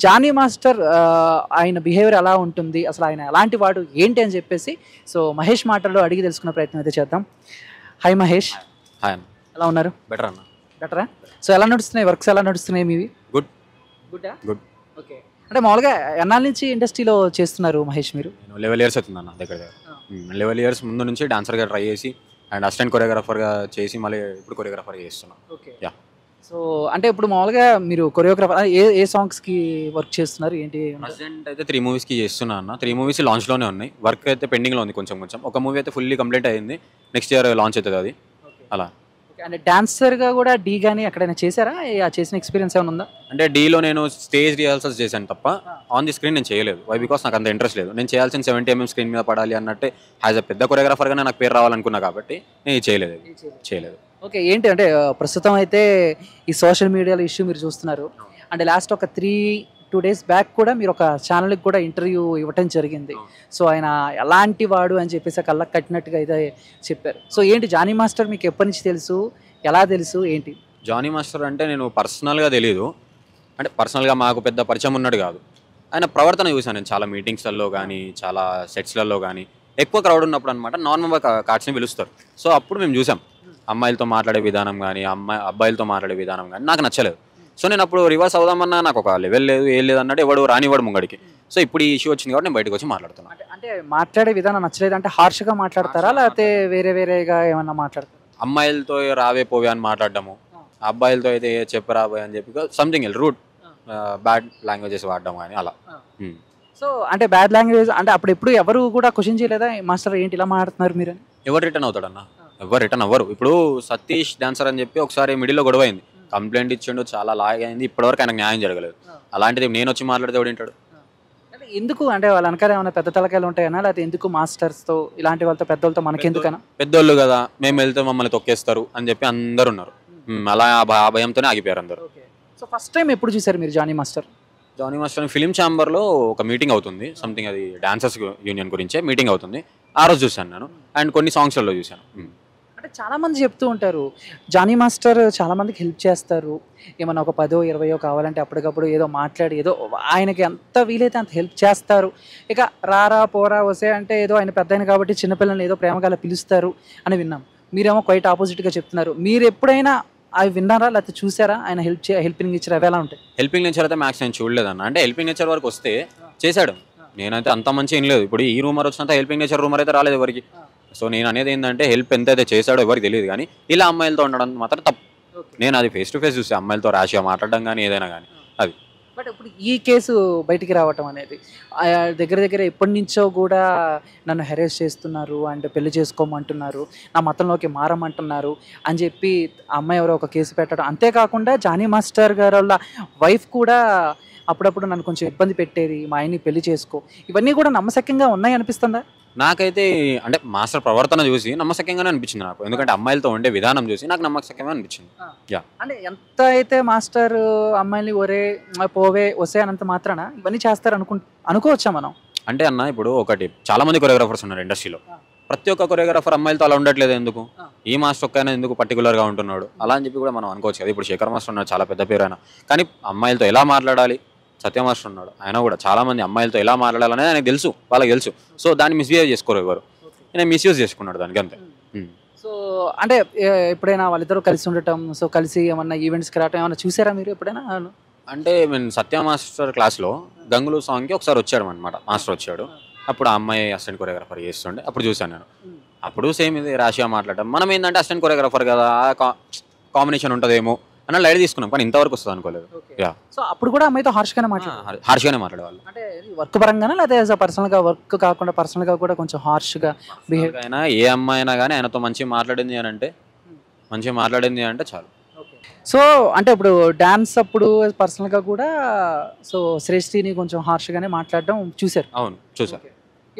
Johnny master ఆయన behaviour ఎలా ఉంటుంది? అసలు ఆయన ఎలాంటి వాడు? ఏంటి అని చెప్పేసి సో మహేష్ మాటల్లో అడిగి తెలుసుకునే ప్రయత్నం అయితే చేద్దాం. హాయ్ మహేష్. హాయ్ అన్న. ఎలా ఉన్నారు? బెటర్ అన్న. బెటరా? సో ఎలా నడుస్తున్నాయి వర్క్స్ ఎలా నడుస్తున్నాయి మీవి? గుడ్. గుడ్డా? గుడ్. ఓకే. అంటే మామూలుగా ఎన్నాళ్ళ నుంచి ఇండస్ట్రీలో చేస్తున్నారు మహేష్ మీరు? నేను 11 ఇయర్స్ అవుతుంది అన్న దగ్గర దగ్గర. 11 ఇయర్స్ ముందు నుంచి డాన్సర్గా ట్రై చేసి అండ్ అసిస్టెంట్ కొరియోగ్రాఫర్గా చేసి మళ్ళీ ఇప్పుడు కొరియోగ్రాఫర్గా చేస్తున్నాను. ఓకే. యా. సో అంటే ఇప్పుడు మామూలుగా మీరు కొరియోగ్రాఫర్ ఏ ఏ సాంగ్స్కి వర్క్ చేస్తున్నారు ఏంటి? ప్రెసెంట్ అయితే 3 మూవీస్కి చేస్తున్నా అన్న. 3 మూవీస్ లాంచ్లోనే ఉన్నాయి. వర్క్ అయితే పెండింగ్లో ఉంది కొంచెం కొంచెం. ఒక మూవీ అయితే ఫుల్లీ కంప్లీట్ అయింది. నెక్స్ట్ ఇయర్ లాంచ్ అవుతుంది అది. అలా. అంటే డాన్సర్గా కూడా డీ కానీ ఎక్కడైనా చేశారా? చేసిన ఎక్స్పీరియన్స్ ఏమైనా ఉందా? అంటే డీలో నేను స్టేజ్ రిహార్సల్స్ చేశాను తప్ప ఆన్ ది స్క్రీన్ నేను చేయలేదు. వై బికాస్ నాకు అంత ఇంట్రెస్ట్ లేదు. నేను చేయాల్సిన 70mm స్క్రీన్ మీద పడాలి అన్నట్టే యాజ్ అ పెద్ద కొరియోగ్రాఫర్గానే నాకు పేరు రావాలనుకున్నా కాబట్టి నేను చేయలేదు. ఓకే. ఏంటి అంటే ప్రస్తుతం అయితే ఈ సోషల్ మీడియాలో ఇష్యూ మీరు చూస్తున్నారు. అంటే లాస్ట్ ఒక 2 డేస్ బ్యాక్ కూడా మీరు ఒక ఛానల్కి కూడా ఇంటర్వ్యూ ఇవ్వటం జరిగింది. సో ఆయన ఎలాంటి వాడు అని చెప్పేసి కళ్ళకు కట్టినట్టుగా అయితే చెప్పారు. సో ఏంటి జానీ మాస్టర్ మీకు ఎప్పటి నుంచి తెలుసు? ఎలా తెలుసు ఏంటి? జానీ మాస్టర్ అంటే నేను పర్సనల్గా తెలియదు. అంటే పర్సనల్గా మాకు పెద్ద పరిచయం ఉన్నాడు కాదు. ఆయన ప్రవర్తన చూశాను నేను చాలా మీటింగ్స్లలో కానీ చాలా సెట్స్లలో కానీ ఎక్కువ క్రౌడ్ ఉన్నప్పుడు అనమాట నార్మల్గా కార్డ్స్ని పిలుస్తారు. సో అప్పుడు మేము చూసాం అమ్మాయిలతో మాట్లాడే విధానం కానీ అబ్బాయిలతో మాట్లాడే విధానం కానీ నాకు నచ్చలేదు. సో నేను అప్పుడు రివర్స్ అవుదామన్నా నాకు ఒక లెవెల్ లేదు ఏం లేదు అన్నట్టు ఎవడు రానివాడు ముంగడికి. సో ఇప్పుడు ఈ ఇష్యూ వచ్చింది కాబట్టి నేను బయటకు వచ్చి మాట్లాడుతున్నాను. అంటే మాట్లాడే విధానం నచ్చలేదు అంటే హార్ష్గా మాట్లాడతారా లేకపోతే వేరేగా ఏమన్నా మాట్లాడతారా? అమ్మాయిలతో రావే పోవే అని మాట్లాడటము, అబ్బాయిలతో అయితే చెప్పరాబోయే అని చెప్పి సంథింగ్ రూట్ బ్యాడ్ లాంగ్వేజెస్ వాడడం కానీ అలా. సో అంటే బ్యాడ్ లాంగ్వేజ్ అంటే అప్పుడు ఎప్పుడు ఎవరు కూడా క్వశ్చన్ చేయలేదా మాస్టర్ ఏంటి ఇలా మాట్లాడుతున్నారు మీరు? ఎవరు రిటర్న్ అవుతాడన్న? ఎవరు రిటర్న్ అవ్వరు. ఇప్పుడు సతీష్ డాన్సర్ అని చెప్పి ఒకసారి మిడిల్లో గొడవ అయింది, కంప్లైంట్ ఇచ్చిండు, చాలా లాగ్ అయింది, ఇప్పటివరకు ఆయనకు న్యాయం జరగలేదు. అలాంటిది నేను వచ్చి మాట్లాడితే ఎవడు వింటాడు? ఎందుకు అంటే వాళ్ళ వెనకాల ఏమైనా పెద్ద తలకాయలు ఉంటాయనా లేకపోతే ఎందుకు మాస్టర్స్తో ఇలాంటి వాళ్ళతో పెద్దోళ్ళతో మనకెందుకనా? పెద్దోళ్ళు కదా మేము వెళ్తే మమ్మల్ని తొక్కేస్తారు అని చెప్పి అందరు ఉన్నారు. అలా ఆ భయంతోనే ఆగిపోయారు అందరు. సో ఫస్ట్ టైం ఎప్పుడు చూసారు మీరు Jani master? Jani master film ఛాంబర్లో ఒక మీటింగ్ అవుతుంది, సంథింగ్ అది డాన్సర్స్ యూనియన్ గురించే మీటింగ్ అవుతుంది. ఆ రోజు చూశాను నేను అండ్ కొన్ని సాంగ్స్లలో చూశాను. అంటే చాలామంది చెప్తూ ఉంటారు జానీ మాస్టర్ చాలామందికి హెల్ప్ చేస్తారు, ఏమన్నా ఒక 10, 20 కావాలంటే అప్పటికప్పుడు ఏదో మాట్లాడి ఏదో ఆయనకి ఎంత వీలైతే అంత హెల్ప్ చేస్తారు. ఇక రారా పోరా వసే అంటే ఏదో ఆయన పెద్ద ఆయన కాబట్టి చిన్నపిల్లల్ని ఏదో ప్రేమగా పిలుస్తారు అని విన్నాం. మీరేమో క్వైట్ ఆపోజిట్గా చెప్తున్నారు. మీరు ఎప్పుడైనా అవి విన్నారా లేకపోతే చూసారా? ఆయన హెల్పింగ్ నేచర్ అవి ఎలా ఉంటాయి? హెల్పింగ్ నేచర్ అయితే మ్యాక్స్ నేను చూడలేదన్న. అంటే హెల్పింగ్ నేచర్ వరకు వస్తే చేశాడు, నేనైతే అంత మంచి ఏం లేదు. ఇప్పుడు ఈ రూమర్ వచ్చినంత హెల్పింగ్ నేచర్ రూమర్ అయితే రాలేదు ఎవరికి. సో నేను అనేది ఏంటంటే హెల్ప్ ఎంత అయితే చేశాడో ఎవరికి తెలియదు, కానీ ఇలా అమ్మాయిలతో ఉండడం మాత్రం తప్పు. నేను అది ఫేస్ టు ఫేస్ చూస్తే అమ్మాయిలతో ర్యాష్గా మాట్లాడడం కానీ ఏదైనా కానీ అది. బట్ ఇప్పుడు ఈ కేసు బయటికి రావటం అనేది దగ్గర ఎప్పటి నుంచో కూడా నన్ను హెరాస్ చేస్తున్నారు అండ్ పెళ్లి చేసుకోమంటున్నారు, నా మతంలోకి మారమంటున్నారు అని చెప్పి ఆ అమ్మాయి ఎవరో ఒక కేసు పెట్టడం. అంతేకాకుండా జానీ మాస్టర్ గారు వాళ్ళ వైఫ్ కూడా అప్పుడప్పుడు నన్ను కొంచెం ఇబ్బంది పెట్టేది, మా ఆయన్ని పెళ్లి చేసుకో, ఇవన్నీ కూడా నమ్మశక్యంగా ఉన్నాయి అనిపిస్తుందా? నాకైతే అంటే మాస్టర్ ప్రవర్తన చూసి నమ్మశక్యంగానే అనిపించింది నాకు. ఎందుకంటే అమ్మాయిలతో ఉండే విధానం చూసి నాకు నమ్మశక్యంగా అనిపించింది. యా. అంటే ఎంత అయితే మాస్టర్ అమ్మాయిని ఒరే పోవే వసే అనంత మాత్రాన ఇవన్నీ చేస్తారు అనుకోవచ్చా మనం? అంటే అన్న ఇప్పుడు ఒకటి చాలా మంది కొరియోగ్రాఫర్స్ ఉన్నారు ఇండస్ట్రీలో. ప్రతి ఒక్క కొరియోగ్రాఫర్ అమ్మాయిలతో అలా ఉండట్లేదు ఎందుకు? ఈ మాస్టర్ ఒక్కైనా ఎందుకు పర్టికులర్గా ఉంటున్నాడు అలా అని చెప్పి కూడా మనం అనుకోవచ్చు కదా. ఇప్పుడు శేఖర్ మాస్టర్ ఉన్నాడు, చాలా పెద్ద పేరు ఆయన, కానీ అమ్మాయిలతో ఎలా మాట్లాడాలి? సత్య మాస్టర్ ఉన్నాడు, ఆయన కూడా చాలా మంది అమ్మాయిలతో ఎలా మాట్లాడాలనేది ఆయనకు తెలుసు, వాళ్ళకి తెలుసు. సో దాన్ని మిస్బిహేవ్ చేసుకోరు ఎవరు, ఆయన మిస్యూజ్ చేసుకున్నాడు దానికి అంతే. సో అంటే ఎప్పుడైనా వాళ్ళిద్దరూ కలిసి ఉండటం, సో కలిసి ఏమన్నా ఈవెంట్స్కి రావటం ఏమన్నా చూసారా మీరు ఎప్పుడైనా? అంటే మేము సత్య మాస్టర్ క్లాస్లో గంగులు సాంగ్కి ఒకసారి వచ్చాడు అనమాట, మాస్టర్ వచ్చాడు. అప్పుడు ఆ అమ్మాయి అసిస్టెంట్ కొరియోగ్రాఫర్ చేస్తుండే, అప్పుడు చూశాను నేను. అప్పుడు సేమ్ ఇది రాషిగా మాట్లాడడం. మనం ఏంటంటే అసిస్టెంట్ కొరియోగ్రాఫర్ కదా కాంబినేషన్ ఉంటుందేమో అని లైట్ తీసుకున్నాం, కానీ ఇంతవరకు వస్తుంది అనుకోలేదు. సో అప్పుడు కూడా అమ్మాయితో హార్ష్గానే మాట్లాడేవాళ్ళు. అంటే వర్క్ పరంగానే లేదా పర్సనల్గా వర్క్ కాకుండా పర్సనల్గా కూడా కొంచెం హార్ష్గా బిహేవ్ అయినా ఏ అమ్మాయి అయినా కానీ ఆయనతో మంచిగా మాట్లాడింది అంటే చాలు. సో అంటే ఇప్పుడు డాన్స్ అప్పుడు పర్సనల్గా కూడా సో శ్రేష్ఠిని కొంచెం హార్ష్గానే మాట్లాడడం చూశారు? అవును, చూసారు.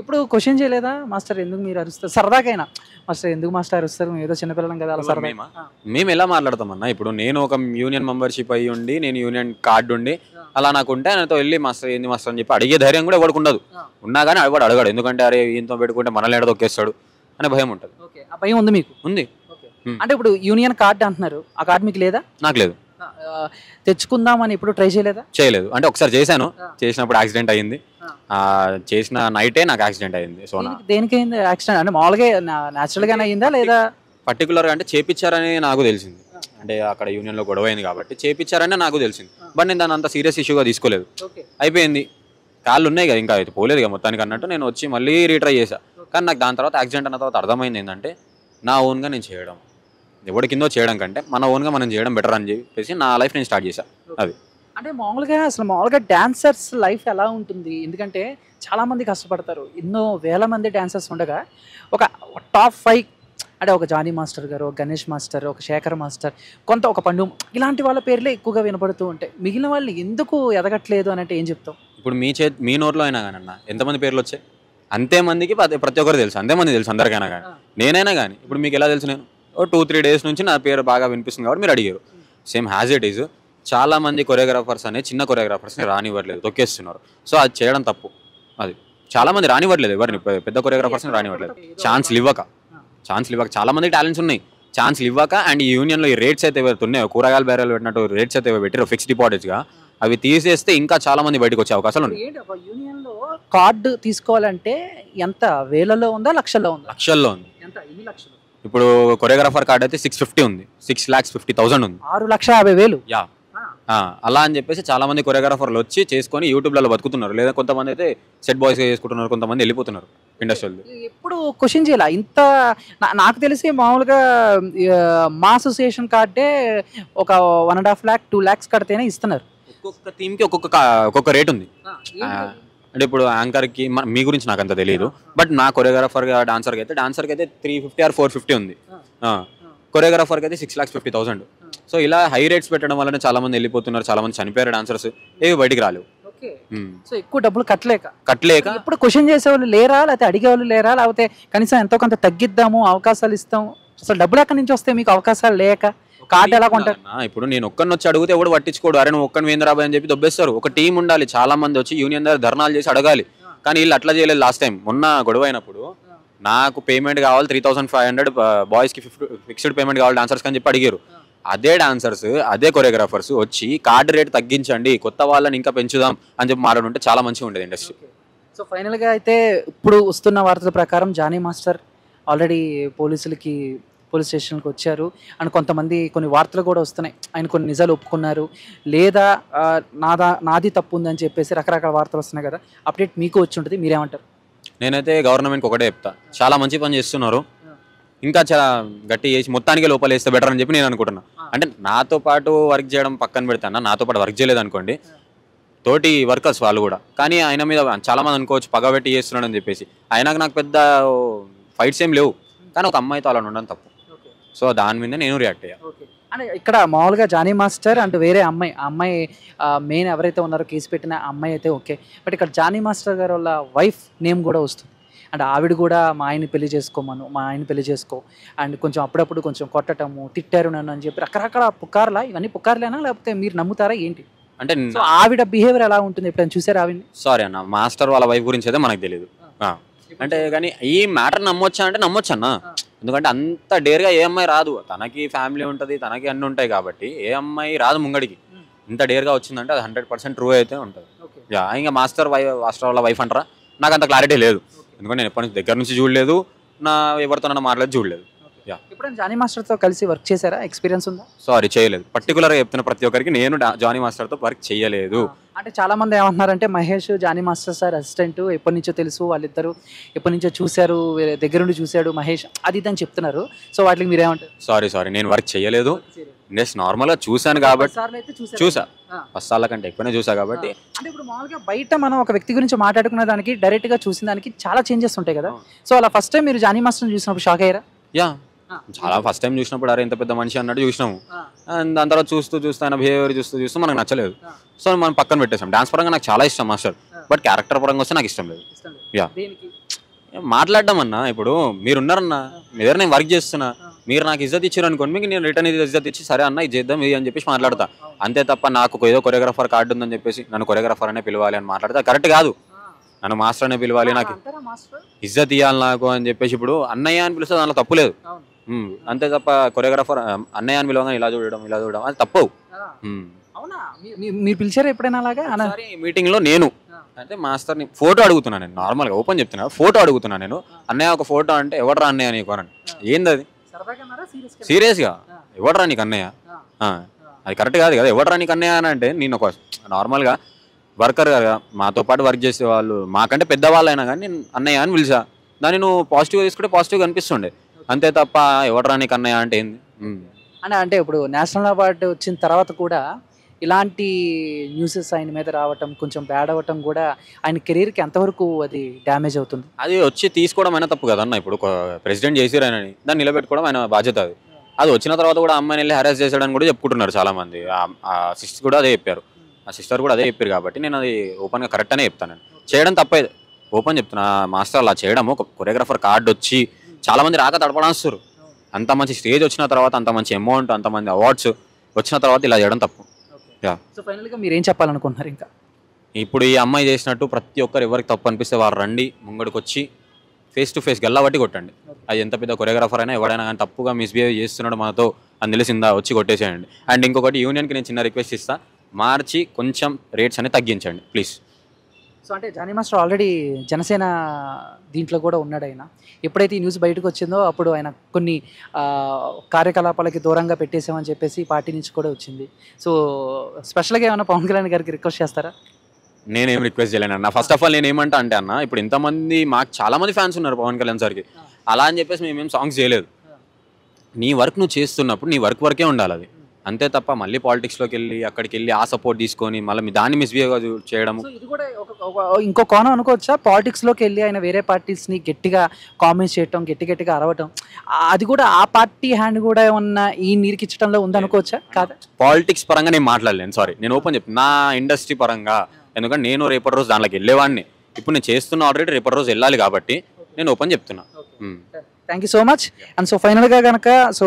ఇప్పుడు క్వశ్చన్ చేయలేదా మాస్టర్ ఎందుకు మీరు అరుస్తారు? సరదాకైనా మాస్టర్ ఎందుకు మాస్టర్ అరుస్తారు, ఏదో చిన్నపిల్లలం కదా అలా సరదా. మేము ఎలా మాట్లాడతామన్నా? ఇప్పుడు నేను ఒక యూనియన్ మెంబర్షిప్ అయ్యి ఉండి, నేను యూనియన్ కార్డు ఉండి అలా నాకు ఉంటే ఆయనతో వెళ్ళి మాస్టర్ ఏంది మాస్టర్ అని చెప్పి అడిగే ధైర్యం కూడా ఎవరికి ఉండదు. ఉన్నా కానీ అడగాడు, ఎందుకంటే అరే ఈయనతో పెట్టుకుంటే మనల్ని ఎడ తొక్కేస్తాడు అనే భయం ఉంటుంది. ఆ భయం ఉంది మీకు? ఉంది. అంటే ఇప్పుడు యూనియన్ కార్డు అంటున్నారు, ఆ కార్డు మీకు లేదా? నాకు లేదు. తెచ్చుకుందామని ఎప్పుడు ట్రై చేయలేదా? చేయలేదు. అంటే ఒకసారి చేశాను. చేసినప్పుడు యాక్సిడెంట్ అయింది. చేసిన నైటే నాకు యాక్సిడెంట్ అయింది. సో దేనికైంది యాక్సిడెంట్? అంటే మామూలుగా న్యాచురల్ గానే అయిందా లేదా పర్టికులర్గా అంటే చేపించారని నాకు తెలిసింది. అంటే అక్కడ యూనియన్లో గొడవ అయింది కాబట్టి చేపించారని నాకు తెలిసింది. బట్ నేను దాన్ని అంత సీరియస్ ఇష్యూగా తీసుకోలేదు. అయిపోయింది, కాళ్ళు ఉన్నాయి కదా ఇంకా అయితే పోలేదు కదా మొత్తానికి అన్నట్టు నేను వచ్చి మళ్ళీ రీట్రై చేశా. కానీ నాకు దాని తర్వాత యాక్సిడెంట్ అన్న తర్వాత అర్థమైంది ఏంటంటే నా ఓన్గా నేను చేయడం, ఎవరి కిందో చేయడం కంటే మన ఓన్గా మనం చేయడం బెటర్ అని చెప్పేసి నా లైఫ్ నేను స్టార్ట్ చేశాను. అది అంటే మామూలుగా డాన్సర్స్ లైఫ్ ఎలా ఉంటుంది? ఎందుకంటే చాలామంది కష్టపడతారు, ఎన్నో వేల మంది డాన్సర్స్ ఉండగా ఒక టాప్ 5 అంటే ఒక జానీ మాస్టర్ గారు, ఒక గణేష్ మాస్టర్, ఒక శేఖర్ మాస్టర్, ఒక పండు, ఇలాంటి వాళ్ళ పేర్లే ఎక్కువగా వినపడుతూ ఉంటాయి. మిగిలిన వాళ్ళు ఎందుకు ఎదగట్లేదు అని అంటే ఏం చెప్తాం? ఇప్పుడు మీ నోట్లో అయినా కానీ అన్న ఎంతమంది పేర్లు వచ్చాయి? అంతే మందికి ప్రతి ఒక్కరు తెలుసు, అంతేమంది తెలుసు అందరికైనా కానీ. నేనైనా కానీ ఇప్పుడు మీకు ఎలా తెలుసు? నేను 2-3 డేస్ నుంచి నా పేరు బాగా వినిపిస్తుంది కాబట్టి మీరు అడిగారు. సేమ్ హ్యాజ్ ఇట్ ఈజ్ చాలా మంది కొరియోగ్రాఫర్స్ అనే చిన్న కొరియోగ్రాఫర్స్ని రానివ్వట్లేదు, తొక్కేస్తున్నారు. సో అది చేయడం తప్పు. అది చాలా మంది రానివ్వట్లేదు, ఎవరిని పెద్ద కొరియోగ్రాఫర్స్ని రానివ్వట్లేదు. ఛాన్స్లు ఇవ్వక చాలా మంది టాలెంట్స్ ఉన్నాయి, ఛాన్స్లు ఇవ్వక. అండ్ ఈ యూనియన్లో ఈ రేట్స్ అయితే ఎవరు ఉన్నాయో కూరగాయల బేరాలు పెట్టినట్టు రేట్స్ అయితే పెట్టారో ఫిక్స్డ్ డిపాజిట్స్గా, అవి తీసేస్తే ఇంకా చాలా మంది బయటకు వచ్చే అవకాశాలు ఉన్నాయి. యూనియన్లో కార్డు తీసుకోవాలంటే ఎంత వేలలో ఉందా లక్షల్లో ఉందా? లక్షల్లో ఉంది. ఇప్పుడు కొరియోగ్రాఫర్ కార్డ్ అయితే 650 ఉంది, 6,50,000 ఉంది, 6,50,000. యా. అలా అని చెప్పేసి చాలా మంది కొరియోగ్రాఫర్లు వచ్చి చేసుకొని యూట్యూబ్లలో బతుకుతున్నారు. లేదా కొంతమంది అయితే సెట్ బాయ్స్గా చేసుకుంటున్నారు, కొంతమంది వెళ్ళిపోతున్నారు ఇండస్ట్రీలో. ఎప్పుడు క్వశ్చన్ చేయాల ఇంత? నాకు తెలిసి మామూలుగా మా అసోసియేషన్ కార్డే ఒక 1.5 lakh 2 lakhs కడితేనే ఇస్తున్నారు. ఒక్కొక్క థీమ్కి ఒక్కొక్క రేట్ ఉంది. అంటే ఇప్పుడు యాంకర్కి మీ గురించి నాకు అంత తెలియదు, బట్ నా కొరియోగ్రాఫర్గా డాన్సర్కి అయితే 350 or 450 ఉంది, కొరియోగ్రాఫర్కి అయితే 6,50,000. సో ఇలా హై రేట్స్ పెట్టడం వల్ల చాలా మంది వెళ్ళిపోతున్నారు, చాలా మంది చనిపోయారు డాన్సర్స్, ఏవి బయటికి రాలేవు. సో ఎక్కువ డబ్బులు కట్టలేక ఇప్పుడు క్వశ్చన్ చేసేవాళ్ళు లేరా, లేకపోతే అడిగేవాళ్ళు లేరా, లేకపోతే కనీసం ఎంతో కొంత తగ్గిద్దాము, అవకాశాలు ఇస్తాం, అసలు డబ్బులు ఎక్కడి నుంచి వస్తాయి మీకు అవకాశాలు లేక? కార్డు ఎలా కొంటారు? ఇప్పుడు నేను ఒక్కరిని వచ్చి అడిగితే ఎవడు పట్టించుకోడు, అరే నువ్వు ఒక్కని వేంద్రాబాయ్ అని చెప్పి దొబ్బేస్తారు. ఒక టీం ఉండాలి, చాలా మంది వచ్చి యూనియన్ దగ్గర ధర్నాలు చేసి అడగాలి. కానీ వీళ్ళు అట్లా చేయలేదు. లాస్ట్ టైం మొన్న గొడవ అయినప్పుడు నాకు పేమెంట్ కావాలి 3,500, బాయ్స్కి ఫిక్స్డ్ పేమెంట్ కావాలి డాన్సర్స్ అని చెప్పి అడిగారు. అదే డాన్సర్స్ అదే కొరియోగ్రాఫర్స్ వచ్చి కార్డు రేట్ తగ్గించండి, కొత్త వాళ్ళని ఇంకా పెంచుదాం అని చెప్పి మాట్లాడుంటే చాలా మంచిగా ఉండేది ఇండస్ట్రీ. సో ఫైనల్గా అయితే ఇప్పుడు వస్తున్న వార్తల ప్రకారం జానీ మాస్టర్ ఆల్రెడీ పోలీస్ స్టేషన్కి వచ్చారు అండ్ కొన్ని వార్తలు కూడా వస్తున్నాయి, ఆయన కొన్ని నిజాలు ఒప్పుకున్నారు లేదా నాది తప్పు ఉందని చెప్పేసి రకరకాల వార్తలు వస్తున్నాయి కదా. అప్డేట్ మీకు వచ్చి ఉంటుంది, మీరేమంటారు? నేనైతే గవర్నమెంట్కి ఒకటే చెప్తా, చాలా మంచి పని చేస్తున్నారు, ఇంకా చాలా గట్టి చేసి మొత్తానికి లోపల వేస్తే బెటర్ అని చెప్పి నేను అనుకుంటున్నా. అంటే నాతో పాటు వర్క్ చేయడం పక్కన పెడతాను, నాతో పాటు వర్క్ చేయలేదు అనుకోండి, తోటి వర్కర్స్ వాళ్ళు కూడా, కానీ ఆయన మీద చాలా మంది అనుకోవచ్చు పగబెట్టి చేస్తున్నాడు అని చెప్పేసి. అయినాక నాకు పెద్ద ఫైట్స్ ఏం లేవు, కానీ ఒక అమ్మాయితో అలా ఉండడం తప్పు. సో దాని మీద నేను రియాక్ట్ అయ్యా. అంటే ఇక్కడ మామూలుగా జానీ మాస్టర్ అంటే వేరే అమ్మాయి మెయిన్ ఎవరైతే ఉన్నారో కేసు పెట్టిన అమ్మాయి అయితే ఓకే, బట్ ఇక్కడ జానీ మాస్టర్ గారు వాళ్ళ వైఫ్ నేమ్ కూడా వస్తుంది. అంటే ఆవిడ కూడా మా ఆయన్ని పెళ్లి చేసుకో అండ్ కొంచెం అప్పుడప్పుడు కొంచెం కొట్టటము, తిట్టారు నన్ను అని చెప్పి రకరకాల పుకార్లా. ఇవన్నీ పుకార్లేనా లేకపోతే మీరు నమ్ముతారా ఏంటి? అంటే ఆవిడ బిహేవియర్ ఎలా ఉంటుంది, ఎప్పుడైనా చూసారా ఆవిడని? సారీ అన్న, మాస్టర్ వాళ్ళ వైఫ్ గురించి అయితే మనకు తెలియదు. అంటే కానీ ఈ మ్యాటర్ నమ్మొచ్చా అంటే నమ్మొచ్చు అన్న, ఎందుకంటే అంత డేర్గా ఏ అమ్మాయి రాదు, తనకి ఫ్యామిలీ ఉంటుంది, తనకి అన్నీ ఉంటాయి కాబట్టి ఏ అమ్మాయి రాదు ముంగడికి. ఇంత డేర్గా వచ్చిందంటే అది 100% ట్రూ అయితే ఉంటుంది. ఇంకా మాస్టర్ వాళ్ళ వైఫ్ అంటారా, నాకు అంత క్లారిటీ లేదు, ఎందుకంటే నేను ఎప్పటి నుంచి దగ్గర నుంచి చూడలేదు, ఎవరితో మాట్లాడి చూడలేదు. ఇప్పుడు జానీ మాస్టర్తో కలిసి వర్క్ చేశారా, ఎక్స్పీరియన్స్ ఉందా? సారీ చేయలేదు, పర్టికులర్గా చెప్తున్న ప్రతి ఒక్కరికి నేను జానీ మాస్టర్తో వర్క్ చేయలేదు. అంటే చాలా మంది ఏమంటున్నారంటే Mahesh Jani master sir assistant, ఎప్పటి నుంచో తెలుసు, వాళ్ళిద్దరు ఎప్పటి నుంచో చూశారు, దగ్గరుండి చూశాడు మహేష్, అది ఇదని చెప్తున్నారు. సో వాటికి మీరేమంటారు? సారీ నేను వర్క్ చేయలేదు, నెక్స్ట్ నార్మల్గా చూశాను కాబట్టి చూసా, 10 సార్ల కంటే ఎక్కువనే చూసా కాబట్టి. అంటే ఇప్పుడు మామూలుగా బయట మనం ఒక వ్యక్తి గురించి మాట్లాడుకునే దానికి డైరెక్ట్గా చూసిన దానికి చాలా చేంజెస్ ఉంటాయి కదా. సో అలా ఫస్ట్ టైం మీరు జానీ మాస్టర్ని చూసినప్పుడు షాక్ అయ్యారా? చాలా ఫస్ట్ టైం చూసినప్పుడు అరే ఇంత పెద్ద మనిషి అన్నట్టు చూసినాము, అండ్ దాని తర్వాత చూస్తూ ఆయన బిహేవియర్ చూస్తూ మనకు నచ్చలేదు. సో మనం పక్కన పెట్టేసాం. డాన్స్ పరంగా నాకు చాలా ఇష్టం మాస్టర్, బట్ క్యారెక్టర్ పరంగా వస్తే నాకు ఇష్టం లేదు. మాట్లాడడం అన్నా, ఇప్పుడు మీరున్నారన్నా, మీ దగ్గర నేను వర్క్ చేస్తున్నా, మీరు నాకు ఇజ్జత్ ఇచ్చారు అనుకోండి, మీకు నేను రిటర్న్ ఇజ్జత్ ఇచ్చి సరే అన్న ఇది చేద్దాం ఇది అని చెప్పేసి మాట్లాడతా, అంతే తప్ప నాకు ఏదో కొరియోగ్రాఫర్ కార్డు ఉందని చెప్పేసి నన్ను కొరియోగ్రాఫర్ అనే పిలవాలి అని మాట్లాడితే కరెక్ట్ కాదు. నన్ను మాస్టర్ అనే పిలవాలి, నాకు ఇజ్జత్ ఇవ్వాలి నాకు అని చెప్పేసి ఇప్పుడు అన్నయ్య అని పిలిస్తే దానిలో తప్పులేదు. అంతే తప్ప కొరియోగ్రాఫర్ అన్నయ్య అని పిలవగానే ఇలా చూడడం అది తప్పు. అవునా? మీరు పిలిచారా ఎప్పుడైనా అలాగా? మీటింగ్లో నేను అంటే మాస్టర్ని ఫోటో అడుగుతున్నాను, నేను నార్మల్గా ఓపెన్ చెప్తున్నా, ఫోటో అడుగుతున్నాను నేను. అన్నయ్య ఒక ఫోటో అంటే ఎవడరా అన్నయ్య నీకు అని. ఏంది అది సీరియస్గా? ఎవడరా నీకు అన్నయ్య? అది కరెక్ట్ కాదు కదా. ఎవడరా నీకు అన్నయ్య అని అంటే నేను ఒక నార్మల్గా వర్కర్ కదా, మాతో పాటు వర్క్ చేసే వాళ్ళు, మాకంటే పెద్దవాళ్ళు అయినా కానీ నేను అన్నయ్య అని పిలిచా. దాన్ని నువ్వు పాజిటివ్గా తీసుకుంటే పాజిటివ్గా అనిపిస్తుండే, అంతే తప్ప ఎవడరా నీకు అన్నయ్య అంటే ఏంది? అంటే ఇప్పుడు నేషనల్ అవార్డు వచ్చిన తర్వాత కూడా ఇలాంటి న్యూసెస్ ఆయన మీద రావటం, కొంచెం బ్యాడ్ అవ్వటం కూడా ఆయన కెరీర్కి ఎంతవరకు అది డ్యామేజ్ అవుతుంది? అది వచ్చి తీసుకోవడం అయినా తప్పు కదన్న. ఇప్పుడు ప్రెసిడెంట్ చేసిరు ఆయనని, దాన్ని నిలబెట్టుకోవడం ఆయన బాధ్యత. అది వచ్చిన తర్వాత కూడా అమ్మాయిని వెళ్ళి హెరాస్ చేశాడని కూడా చెప్పుకుంటున్నారు చాలామంది. ఆ సిస్టర్ కూడా అదే చెప్పారు, ఆ సిస్టర్ కూడా అదే చెప్పారు. కాబట్టి నేను అది ఓపెన్గా కరెక్ట్ అనే చెప్తాను. నేను చేయడం తప్పే, ఓపెన్ చెప్తున్నా. మాస్టర్ అలా చేయడము, ఒక కొరియోగ్రాఫర్ కార్డు వచ్చి చాలామంది రాక తడపడాస్తారు. అంత మంచి స్టేజ్ వచ్చిన తర్వాత, అంత మంచి అమౌంట్, అంతమంది అవార్డ్స్ వచ్చిన తర్వాత ఇలా చేయడం తప్పు. సో ఫైనల్గా మీరు ఏం చెప్పాలనుకుంటున్నారు? ఇంకా ఇప్పుడు ఈ అమ్మాయి చేసినట్టు ప్రతి ఒక్కరు ఎవరికి తప్పు అనిపిస్తే వారు రండి ముంగడికి వచ్చి ఫేస్ టు ఫేస్ గల్లబట్టి కొట్టండి. అది ఎంత పెద్ద కొరియోగ్రాఫర్ అయినా ఎవడైనా కానీ తప్పుగా మిస్బిహేవ్ చేస్తున్నాడు మనతో అని తెలిసిందా వచ్చి కొట్టేసేయండి. అండ్ ఇంకొకటి యూనియన్కి నేను చిన్న రిక్వెస్ట్ ఇస్తా, మార్చి కొంచెం రేట్స్ అనేది తగ్గించండి ప్లీజ్. సో అంటే జానీ మాస్టర్ ఆల్రెడీ జనసేన దీంట్లో కూడా ఉన్నాడు. ఆయన ఎప్పుడైతే ఈ న్యూస్ బయటకు వచ్చిందో అప్పుడు ఆయన కొన్ని కార్యకలాపాలకి దూరంగా పెట్టేసామని చెప్పేసి పార్టీ నుంచి కూడా వచ్చింది. సో స్పెషల్గా ఏమైనా పవన్ కళ్యాణ్ గారికి రిక్వెస్ట్ చేస్తారా? నేనేం రిక్వెస్ట్ చేయలేను అన్న. ఫస్ట్ ఆఫ్ ఆల్ నేను ఏమంటా అంటే అన్న, ఇప్పుడు ఇంతమంది మాకు చాలామంది ఫ్యాన్స్ ఉన్నారు పవన్ కళ్యాణ్ సార్కి, అలా అని చెప్పేసి మేమేం సాంగ్స్ చేయలేదు. నీ వర్క్ నువ్వు చేస్తున్నప్పుడు నీ వర్కే ఉండాలి అది, అంతే తప్ప మళ్ళీ పాలిటిక్స్లోకి వెళ్ళి అక్కడికి వెళ్ళి ఆ సపోర్ట్ తీసుకొని మళ్ళీ దాన్ని మిస్బిహేవ్ చేయడము. ఇది కూడా ఇంకో కోణం అనుకోవచ్చా? పాలిటిక్స్లోకి వెళ్ళి ఆయన వేరే పార్టీస్ని గట్టిగా కామెంట్స్ చేయటం, గట్టిగా అరవటం, అది కూడా ఆ పార్టీ హ్యాండ్ కూడా ఏమన్నా ఈ నీరుకిచ్చడంలో ఉందనుకోవచ్చా? కాదా? పాలిటిక్స్ పరంగా నేను మాట్లాడలేను, సారీ. నేను ఓపెన్ చెప్తాను నా ఇండస్ట్రీ పరంగా, ఎందుకంటే నేను రేపటి రోజు దాంట్లోకి వెళ్ళేవాడిని. ఇప్పుడు నేను చేస్తున్న ఆల్రెడీ రేపటి రోజు వెళ్ళాలి కాబట్టి నేను ఓపెన్ చెప్తున్నా. Thank you so much. And so ఫైనల్గా కనుక so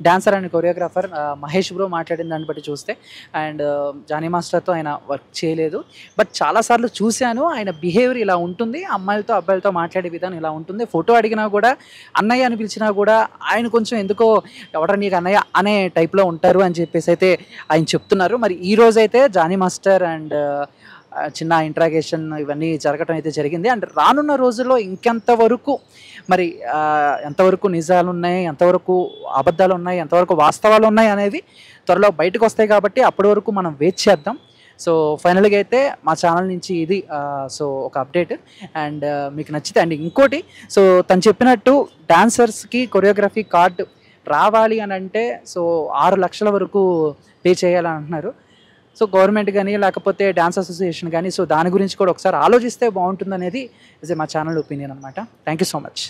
dancer and choreographer Mahesh bro మాట్లాడిన దాన్ని బట్టి చూస్తే, అండ్ జానీ మాస్టర్తో ఆయన వర్క్ చేయలేదు, బట్ చాలాసార్లు చూశాను ఆయన బిహేవియర్ ఇలా ఉంటుంది, అమ్మాయిలతో అబ్బాయిలతో మాట్లాడే విధానం ఇలా ఉంటుంది. ఫోటో అడిగినా కూడా అన్నయ్య అని పిలిచినా కూడా ఆయన కొంచెం ఎందుకో ఎవడ నీకు అన్నయ్య అనే టైప్లో ఉంటారు అని చెప్పేసి అయితే ఆయన చెప్తున్నారు. మరి ఈ రోజైతే జానీ మాస్టర్ అండ్ చిన్న ఇంట్రాగేషన్ ఇవన్నీ జరగటం అయితే జరిగింది. అండ్ రానున్న రోజుల్లో ఇంకెంతవరకు మరి ఎంతవరకు నిజాలు ఉన్నాయి, ఎంతవరకు అబద్ధాలు ఉన్నాయి, ఎంతవరకు వాస్తవాలు ఉన్నాయి అనేవి త్వరలో బయటకు వస్తాయి. కాబట్టి అప్పటి వరకు మనం వెయిట్ చేద్దాం. సో ఫైనల్గా అయితే మా ఛానల్ నుంచి ఇది సో ఒక అప్డేట్. అండ్ మీకు నచ్చితే, అండ్ ఇంకోటి, సో తను చెప్పినట్టు డాన్సర్స్కి కొరియోగ్రఫీ కార్డు రావాలి అని అంటే సో 6 లక్షల వరకు పే చేయాలని అంటున్నారు. సో గవర్నమెంట్ కానీ లేకపోతే డాన్స్ అసోసియేషన్ కానీ సో దాని గురించి కూడా ఒకసారి ఆలోచిస్తే బాగుంటుంది అనేది మా ఛానల్ ఒపీనియన్ అనమాట. Thank you so much.